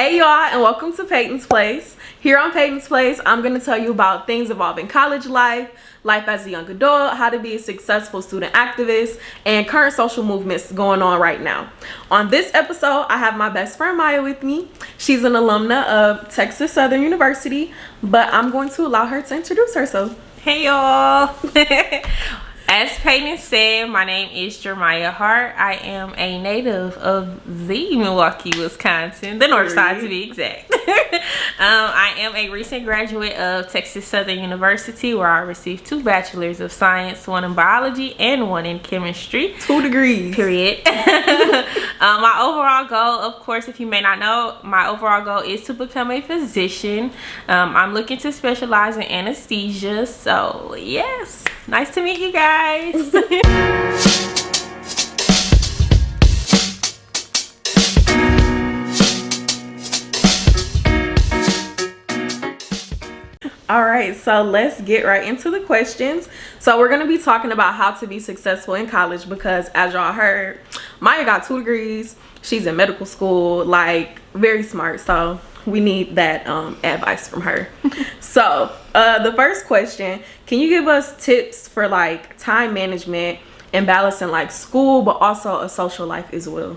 Hey y'all, and welcome to Peyton's Place. Here on Peyton's Place, I'm going to tell you about things involving college life, life as a young adult, how to be a successful student activist, and current social movements going on right now. On this episode, I have my best friend Maya with me. She's an alumna of Texas Southern University, but I'm going to allow her to introduce herself. Hey y'all. As Peyton said, my name is Germyah Heart. I am a native of the Milwaukee, Wisconsin, the north side to be exact. I am a recent graduate of Texas Southern University, where I received 2 bachelors of science, one in biology and one in chemistry. 2 degrees. Period. My overall goal, of course, if you may not know, my overall goal is to become a physician. I'm looking to specialize in anesthesia. So yes, nice to meet you guys. All right, so let's get right into the questions. So we're going to be talking about how to be successful in college because, as y'all heard, Maya got 2 degrees. She's in medical school, like very smart. So we need that advice from her. So the first question, can you give us tips for like time management and balancing like school but also a social life as well?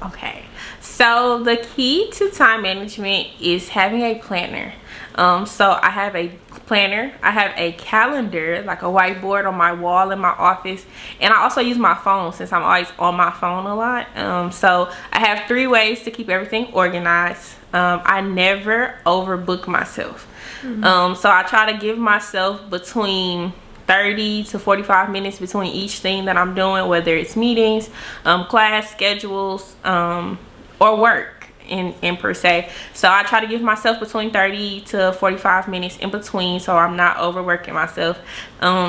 Okay, so the key to time management is having a planner. So I have a planner, I have a calendar, like a whiteboard on my wall in my office, and I also use my phone since I'm always on my phone a lot. So I have 3 ways to keep everything organized. I never overbook myself. So I try to give myself between 30 to 45 minutes between each thing that I'm doing, whether it's meetings, class schedules, or work in per se. So I try to give myself between 30 to 45 minutes in between, so I'm not overworking myself.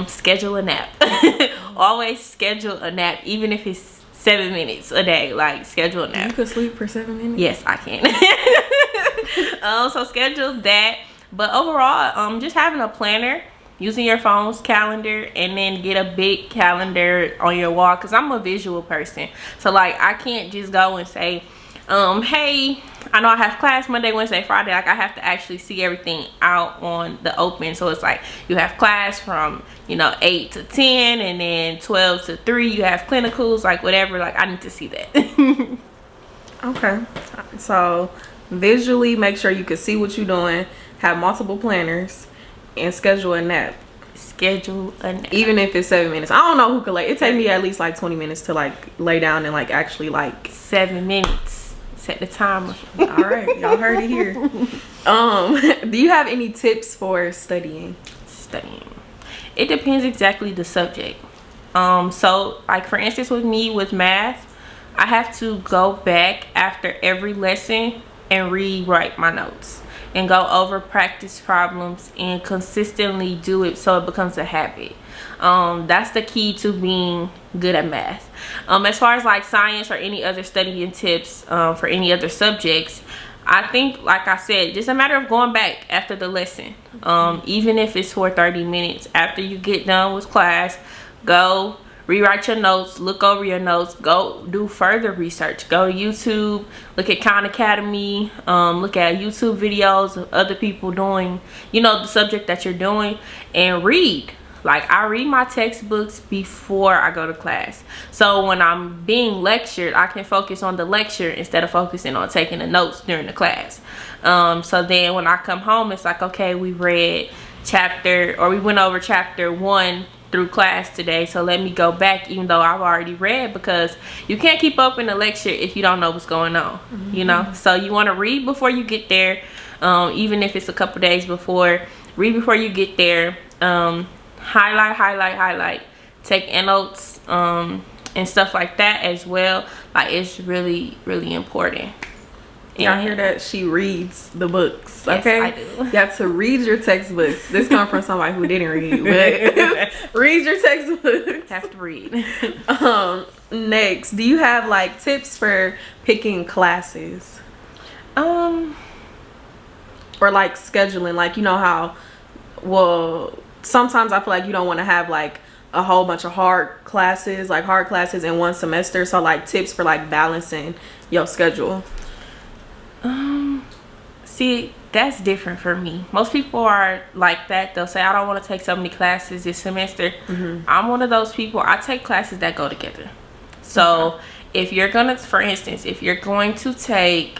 Schedule a nap. Always schedule a nap, even if it's 7 minutes a day. Like, schedule a nap. You could sleep for 7 minutes? Yes, I can. So schedule that. But overall, just having a planner, using your phone's calendar, and then get a big calendar on your wall, because I'm a visual person. So like, I can't just go and say, hey, I know I have class Monday, Wednesday, Friday. Like, I have to actually see everything out on the open. So it's like, you have class from 8 to 10, and then 12 to 3 you have clinicals, like whatever. Like, I need to see that. Okay, so visually make sure you can see what you're doing, have multiple planners, and schedule a nap. Schedule a nap, even if it's 7 minutes. I don't know who could it take me at least like 20 minutes to like lay down and like actually like 7 minutes. Set the timer. All right, y'all heard it here. Do you have any tips for studying? It depends exactly the subject. So like, for instance, with me with math, I have to go back after every lesson and rewrite my notes and go over practice problems and consistently do it so it becomes a habit. That's the key to being good at math. As far as like science or any other studying tips for any other subjects, I think, like I said, just a matter of going back after the lesson. Even if it's for 30 minutes after you get done with class, go rewrite your notes, look over your notes, go do further research, go to YouTube, look at Khan Academy, look at YouTube videos of other people doing the subject that you're doing, and read. Like, I read my textbooks before I go to class, so when I'm being lectured, I can focus on the lecture instead of focusing on taking the notes during the class. So then when I come home, it's like, okay, we went over chapter 1 through class today, so let me go back, even though I've already read, because you can't keep up in the lecture if you don't know what's going on. So you want to read before you get there, even if it's a couple days before. Read before you get there. Highlight, take notes, and stuff like that as well. Like, it's really, really important. Y'all hear that? She reads the books. Yes, okay, I do. You have to read your textbooks. This comes from somebody who didn't read, but read your textbooks. Have to read. Next, do you have like tips for picking classes? Or like scheduling, like how, well, sometimes I feel like you don't want to have like a whole bunch of hard classes in one semester. So like tips for like balancing your schedule. See, that's different for me. Most people are like that. They'll say, I don't want to take so many classes this semester. I'm one of those people. I take classes that go together. So if you're going to, for instance, if you're going to take,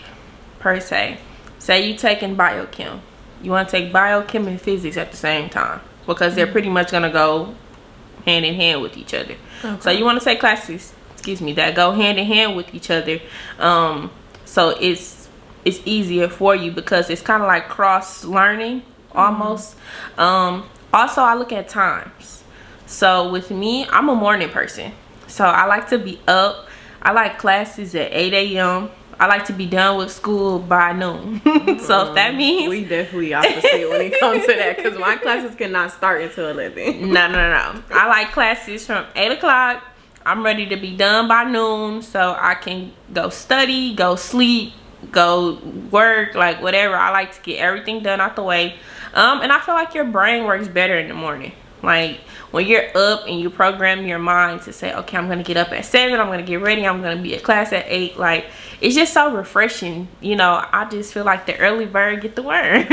per se, say you taking biochem. You want to take biochem and physics at the same time. Because they're pretty much going to go hand in hand with each other. So you want to take classes, that go hand in hand with each other. So it's easier for you because it's kind of like cross learning almost. Also, I look at times. So with me, I'm a morning person. So I like to be up. I like classes at 8 a.m. I like to be done with school by noon. So if that means... We definitely opposite when it comes to that, because my classes cannot start until 11. No. I like classes from 8 o'clock. I'm ready to be done by noon so I can go study, go sleep, go work, like whatever. I like to get everything done out the way. And I feel like your brain works better in the morning. Like when you're up and you program your mind to say, okay, I'm gonna get up at 7, I'm gonna get ready, I'm gonna be at class at 8. Like it's just so refreshing. You know, I just feel like the early bird get the worm.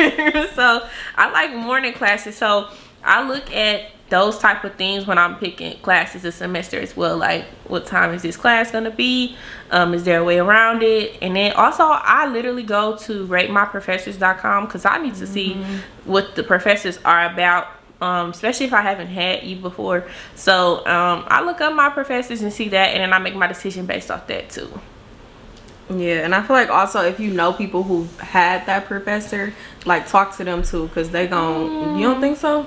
So I like morning classes. So I look at those type of things when I'm picking classes a semester as well. Like what time is this class gonna be? Is there a way around it? And then also I literally go to ratemyprofessors.com because I need to see what the professors are about. Especially if I haven't had you before. So I look up my professors and see that, and then I make my decision based off that too. Yeah, and I feel like also if you know people who had that professor, like talk to them too, because they gon' you don't think so?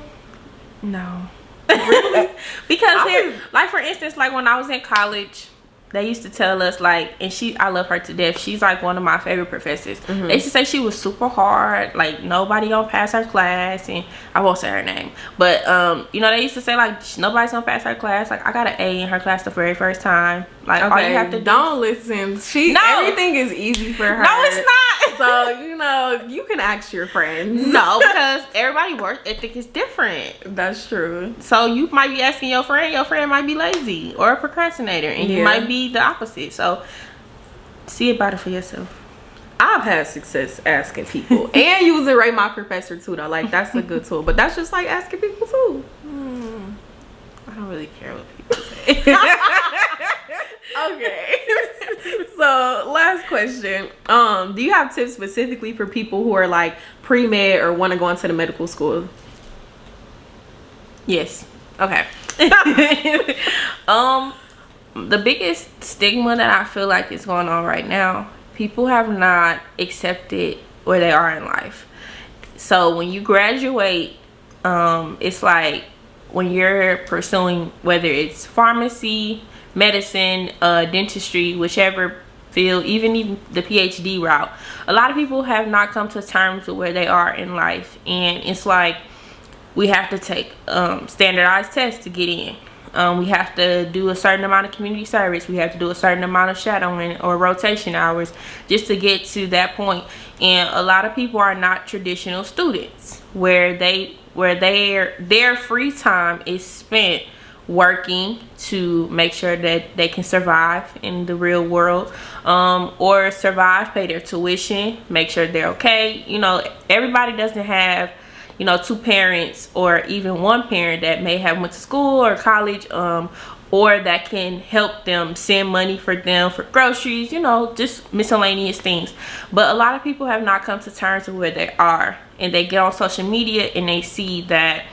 No. Really? Because here, like for instance, like when I was in college, they used to tell us like, and I love her to death. She's like one of my favorite professors. They used to say she was super hard, like nobody gonna pass her class, and I won't say her name, but you know, they used to say like nobody's gonna pass her class. Like I got an A in her class the very first time. Like all you have to don't listen. Everything is easy for her. No, it's not. So you know, you can ask your friends. No, because everybody work ethic is different. That's true. So you might be asking your friend might be lazy or a procrastinator, and you might be the opposite. So see about it for yourself. I've had success asking people and using Rate My Professor too though. Like that's a good tool, but that's just like asking people too. I don't really care what people say. Okay. So last question, do you have tips specifically for people who are like pre-med or want to go into the medical school? Yes. Okay. The biggest stigma that I feel like is going on right now, people have not accepted where they are in life. So when you graduate, it's like when you're pursuing, whether it's pharmacy, medicine, dentistry, whichever field, even the PhD route, a lot of people have not come to terms with where they are in life. And it's like we have to take standardized tests to get in. We have to do a certain amount of community service. We have to do a certain amount of shadowing or rotation hours just to get to that point. And a lot of people are not traditional students where their free time is spent working to make sure that they can survive in the real world, or survive, pay their tuition, make sure they're okay. You know, everybody doesn't have, you know, 2 parents or even 1 parent that may have went to school or college, or that can help them send money for them for groceries, you know, just miscellaneous things. But a lot of people have not come to terms with where they are, and they get on social media and they see that,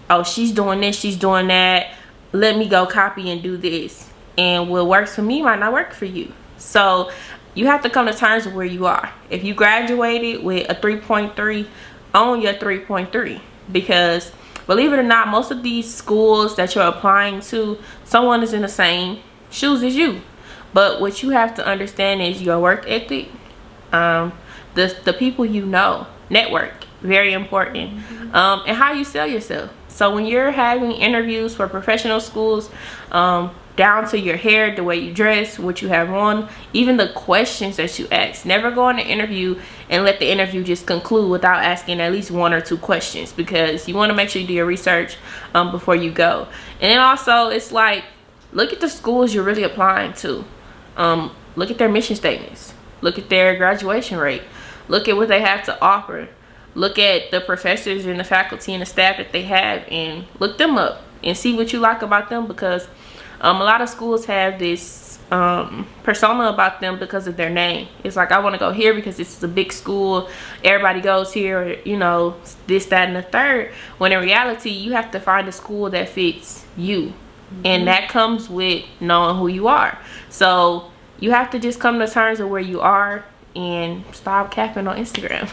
oh, she's doing this, she's doing that, let me go copy and do this, and what works for me might not work for you. So you have to come to terms with where you are. If you graduated with a 3.3, own your 3.3, because believe it or not, most of these schools that you're applying to, someone is in the same shoes as you. But what you have to understand is your work ethic, the people you know, network, very important, and how you sell yourself. So when you're having interviews for professional schools, down to your hair, the way you dress, what you have on, even the questions that you ask. Never go on an interview and let the interview just conclude without asking at least 1 or 2 questions, because you want to make sure you do your research before you go. And then also, it's like, look at the schools you're really applying to. Look at their mission statements. Look at their graduation rate. Look at what they have to offer. Look at the professors and the faculty and the staff that they have, and look them up and see what you like about them, because a lot of schools have this persona about them because of their name. It's like, I want to go here because it's a big school, everybody goes here, or, you know, this, that, and the third. When in reality, you have to find a school that fits you. And that comes with knowing who you are. So you have to just come to terms with where you are and stop capping on Instagram.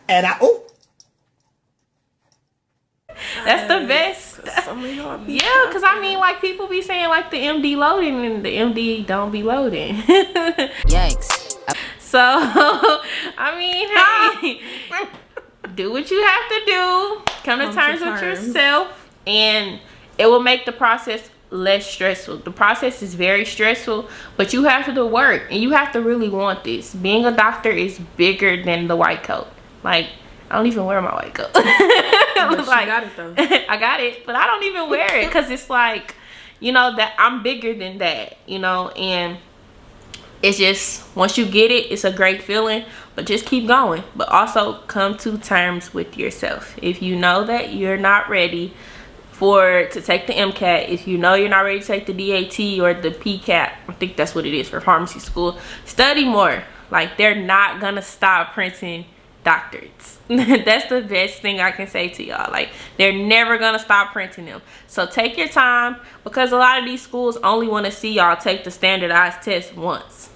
And that's the best. Yeah, because I mean, like, people be saying like the MD loading, and the MD don't be loading. Yikes. So I mean, hey, do what you have to do. Come to terms with yourself, and it will make the process less stressful. The process is very stressful, but you have to do work, and you have to really want this. Being a doctor is bigger than the white coat. Like, I don't even wear my white coat. Like, got it though. I got it, but I don't even wear it because it's like, you know, that I'm bigger than that, you know. And it's just, once you get it, it's a great feeling, but just keep going. But also come to terms with yourself. If you know that you're not ready to take the MCAT, if you know you're not ready to take the DAT or the PCAT, I think that's what it is for pharmacy school, study more. Like, they're not gonna stop printing doctorates. That's the best thing I can say to y'all. Like, they're never gonna stop printing them. So take your time, because a lot of these schools only want to see y'all take the standardized test once.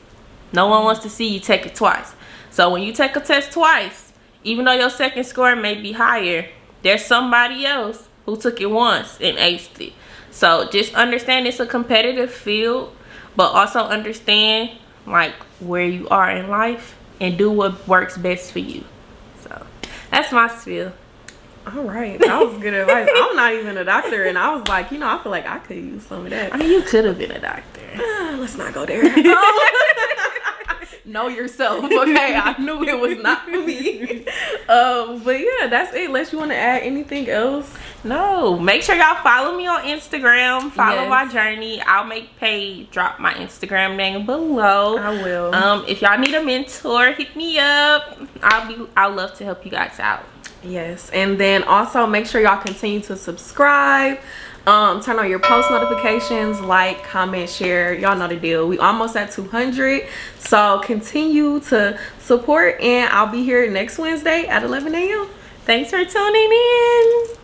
No one wants to see you take it twice. So when you take a test twice, even though your second score may be higher, there's somebody else who took it once and aced it. So just understand it's a competitive field, but also understand like where you are in life and do what works best for you. So that's my spiel. All right, that was good advice. I'm not even a doctor, and I was like, you know, I feel like I could use some of that. I mean, you could have been a doctor. Let's not go there. Know yourself, okay? I knew it was not for me. But yeah, that's it. Unless you want to add anything else. No, make sure y'all follow me on Instagram. Follow my journey. I'll drop my Instagram name below. I will. If y'all need a mentor, hit me up. I'll love to help you guys out. Yes, and then also make sure y'all continue to subscribe. Turn on your post notifications, like, comment, share. Y'all know the deal. We almost at 200, so continue to support, and I'll be here next Wednesday at 11 a.m. Thanks for tuning in.